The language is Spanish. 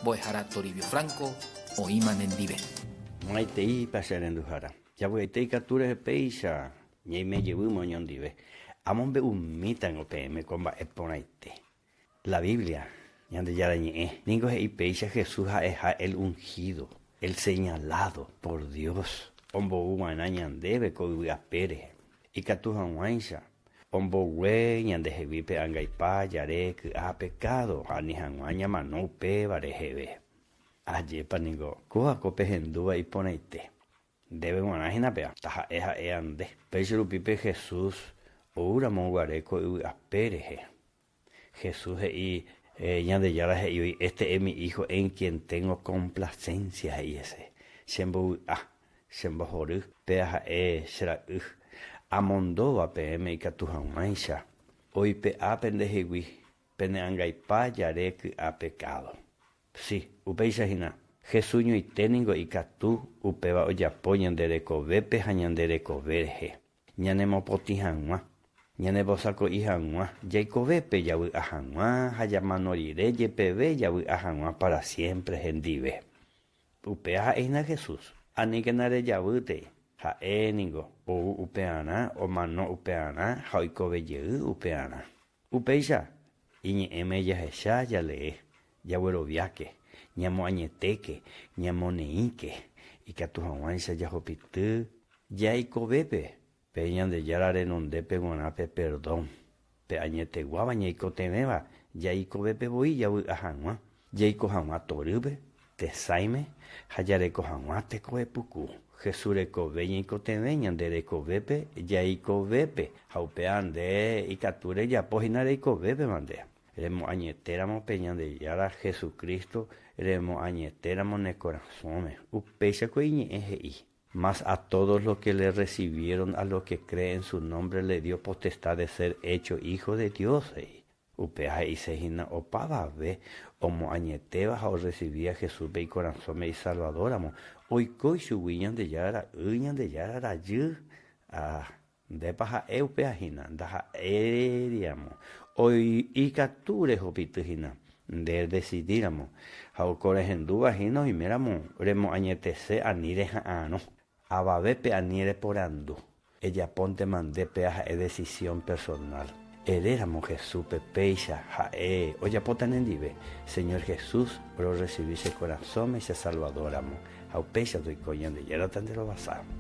Boejara Toribio Franco, Oiman en Dive. Maitei pasar en Dujara. Ya voy a te captura peisa. Ni me llevo un moñón dive. Amon be un mitan o PM comba eponaite. La Biblia, yande ya dañe. Ningo e peisa Jesús ha el ungido, el señalado por Dios. Ombo uanañan debe coiga pere. Y catujan wainsa. Ombo we yande hevipe angaipa yare que ha pecado. Anihan waña mano pe barejebe. Aye paningo. Coja cope hendúa y poneite. Debe guanajina pea. Taja eja eande. Peixeru pipe Jesús. Ora monguareco y aspereje. Jesús y yande yara y este es mi hijo en quien tengo complacencia y ese. Sembo sembo horu pea será Amondova PM y catujan mancha. Hoy pe apendejewi. Pene angaipa yare que ha pecado. Sí, upeisa hina. Jesús y teningo y catu upeba oyapo yandereko vepe hañandereko verje. Ñanemo potijanwa. Ñanebo saco ijanwa. Yaiko vepe yawi ajanwa. Hayamanorire yepebe yawi ajanwa para siempre gendive. Upea eina Jesús. Anikenare yawite. Ha eningo. O upeana. O mano upeana. Haikobe yehu upeana. Upeisa. Iñi eme yajesha yalee. Yawero viaque. Ñamo añeteque, ñamo neike, y que a tu jaguanza ya hopitu, ya y cobepe, peñan de yarare nondepe guanape perdón, pe añete guabaña y cotemeba, ya y cobepe voy ya voy a jangua, ya y cojangua torube, te saime, hayare cojangua te coepucu, Jesure cobeña y cotemeñan de cobepe, ya y cobepe, jaupean de y cature ya pojinare y cobepe mandea. Eremos añetéramos peñan de yara Jesucristo, eremos añetéramos en el corazón. Upecha coiñe ejeí. Mas a todos los que le recibieron, a los que creen en su nombre, le dio potestad de ser hecho hijo de Dios. Upeja y sejina opaba ve, como añetebas o recibía Jesús ve y corazón y salvadoramos. Hoy coi su guiñan de yara rayu. De paja eupejina, daja eriamo. Hoy y capture hopitujina. De decidiramos. Jaucores en dubajino y miramos. Remo añetese anire ano. Ababepe anire por andu. Ella ponte mande peaja e decisión personal. Heréramos Jesús pepeisha jae. Oya potan en dive. Señor Jesús, por recibirse corazón y se salvadoramos. Jaupeisha doy coñan de yera tan de lo basamos.